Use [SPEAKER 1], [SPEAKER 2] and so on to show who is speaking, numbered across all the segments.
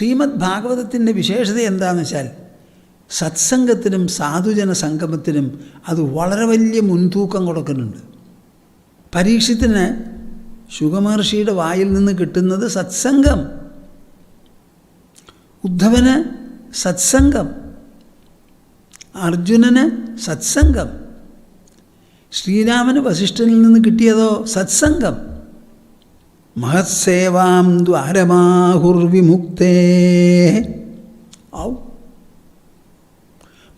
[SPEAKER 1] ശ്രീമദ് ഭാഗവതത്തിൻ്റെ വിശേഷത എന്താണെന്ന് വെച്ചാൽ സത്സംഗത്തിനും സാധുജന സംഗമത്തിനും അത് വളരെ വലിയ മുൻതൂക്കം കൊടുക്കുന്നുണ്ട്. പരീക്ഷത്തിന് ശുഗമഹർഷിയുടെ വായിൽ നിന്ന് കിട്ടുന്നത് സത്സംഗം, ഉദ്ധവന് സത്സംഗം, അർജുനന് സത്സംഗം, ശ്രീരാമന് വസിഷ്ഠനിൽ നിന്ന് കിട്ടിയതോ സത്സംഗം. മഹത്സേവാം ദ്വാരമാഹുർവിമുക്തേ ഔ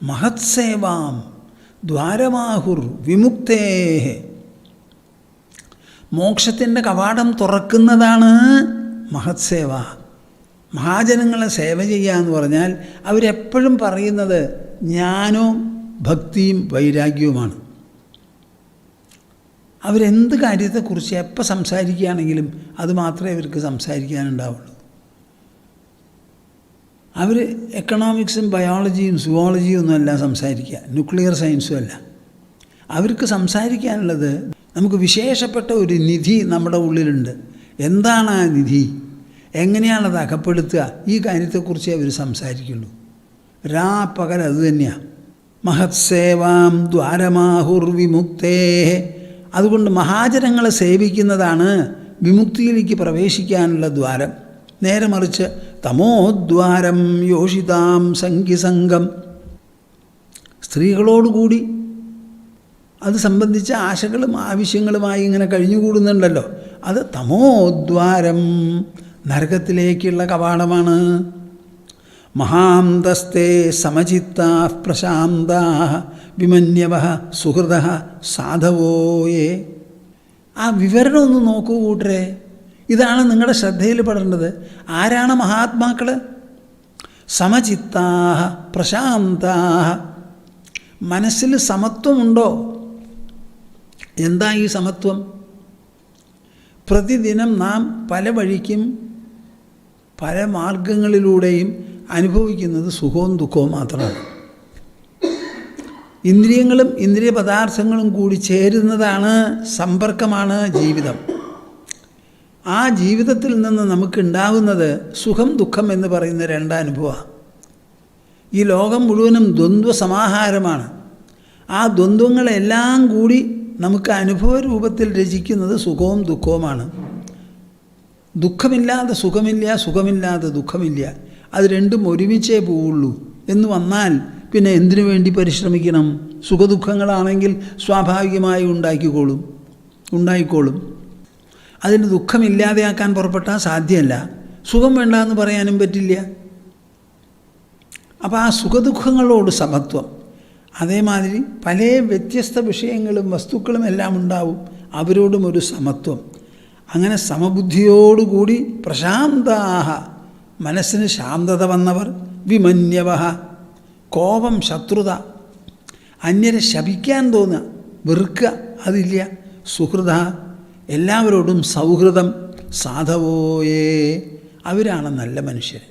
[SPEAKER 1] മഹത്സേവാം ദ്വാരമാഹുർ വിമുക്തേ, മോക്ഷത്തിൻ്റെ കവാടം തുറക്കുന്നതാണ് മഹത്സേവ. മഹാജനങ്ങളെ സേവ ചെയ്യുക എന്ന് പറഞ്ഞാൽ അവരെപ്പോഴും പറയുന്നത് ജ്ഞാനവും ഭക്തിയും വൈരാഗ്യവുമാണ്. അവരെന്ത് കാര്യത്തെക്കുറിച്ച് എപ്പോൾ സംസാരിക്കുകയാണെങ്കിലും അത് മാത്രമേ അവർക്ക് സംസാരിക്കാനുണ്ടാവുള്ളൂ. അവർ എക്കണോമിക്സും ബയോളജിയും സുവോളജിയും ഒന്നുമല്ല സംസാരിക്കുക, ന്യൂക്ലിയർ സയൻസും അല്ല. അവർക്ക് സംസാരിക്കാനുള്ളത് നമുക്ക് വിശേഷപ്പെട്ട ഒരു നിധി നമ്മുടെ ഉള്ളിലുണ്ട്. എന്താണ് ആ നിധി, എങ്ങനെയാണത് അകപ്പെടുത്തുക, ഈ കാര്യത്തെക്കുറിച്ചേ അവർ സംസാരിക്കുള്ളൂ. പകൽ അത് തന്നെയാണ്. മഹത്സേവാം ദ്വാരമാഹുർവിമുക്തേ. അതുകൊണ്ട് മഹാജനങ്ങളെ സേവിക്കുന്നതാണ് വിമുക്തിയിലേക്ക് പ്രവേശിക്കാനുള്ള ദ്വാരം. നേരെ മറിച്ച് തമോദ്വാരം യോഷിതാം സംഖ്യസംഘം, സ്ത്രീകളോടുകൂടി അത് സംബന്ധിച്ച ആശകളും ആവശ്യങ്ങളുമായി ഇങ്ങനെ കഴിഞ്ഞുകൂടുന്നുണ്ടല്ലോ, അത് തമോദ്വാരം, നരകത്തിലേക്കുള്ള കവാടമാണ്. മഹാന്തസ്തേ സമചിത്താ പ്രശാന്താ വിമന്യവ സുഹൃദ സാധവോയേ. ആ വിവരണം ഒന്ന് നോക്കൂ കൂട്ടരെ, ഇതാണ് നിങ്ങളുടെ ശ്രദ്ധയിൽ പെടേണ്ടത്. ആരാണ് മഹാത്മാക്കൾ? സമചിത്താ പ്രശാന്താ. മനസ്സിൽ സമത്വമുണ്ടോ? എന്താ ഈ സമത്വം? പ്രതിദിനം നാം പല വഴിക്കും പല മാർഗങ്ങളിലൂടെയും അനുഭവിക്കുന്നത് സുഖവും ദുഃഖവും മാത്രമാണ്. ഇന്ദ്രിയങ്ങളും ഇന്ദ്രിയ പദാർത്ഥങ്ങളും കൂടി ചേരുന്നതാണ്, സമ്പർക്കമാണ് ജീവിതം. ആ ജീവിതത്തിൽ നിന്ന് നമുക്കുണ്ടാകുന്നത് സുഖം ദുഃഖം എന്ന് പറയുന്ന രണ്ടനുഭവമാണ്. ഈ ലോകം മുഴുവനും ദ്വന്ദ്വ സമാഹാരമാണ്. ആ ദ്വന്ദ്വങ്ങളെല്ലാം കൂടി നമുക്ക് അനുഭവ രൂപത്തിൽ രചിക്കുന്നത് സുഖവും ദുഃഖവുമാണ്. ദുഃഖമില്ലാതെ സുഖമില്ല, സുഖമില്ലാതെ ദുഃഖമില്ല. അത് രണ്ടും ഒരുമിച്ചേ പോവുള്ളൂ എന്ന് വന്നാൽ പിന്നെ എന്തിനു വേണ്ടി പരിശ്രമിക്കണം? സുഖദുഃഖങ്ങളാണെങ്കിൽ സ്വാഭാവികമായി ഉണ്ടായിക്കോളും. അതിന് ദുഃഖമില്ലാതെയാക്കാൻ പുറപ്പെട്ടാൽ സാധ്യമല്ല. സുഖം വേണ്ട എന്ന് പറയാനും പറ്റില്ല. അപ്പോൾ ആ സുഖദുഃഖങ്ങളോട് സമത്വം. അതേമാതിരി പല വ്യത്യസ്ത വിഷയങ്ങളും വസ്തുക്കളും എല്ലാം ഉണ്ടാവും, അവരോടും ഒരു സമത്വം. അങ്ങനെ സമബുദ്ധിയോടുകൂടി പ്രശാന്താഹ, മനസ്സിന് ശാന്തത വന്നവർ, വിമന്യവ, കോപം ശത്രുത, അന്യരെ ശപിക്കാൻ തോന്നുക, വെറുക്കുക, അതില്ല, സുഹൃത, എല്ലാവരോടും സൗഹൃദം, സാധവോയേ, അവരാണ് നല്ല മനുഷ്യർ.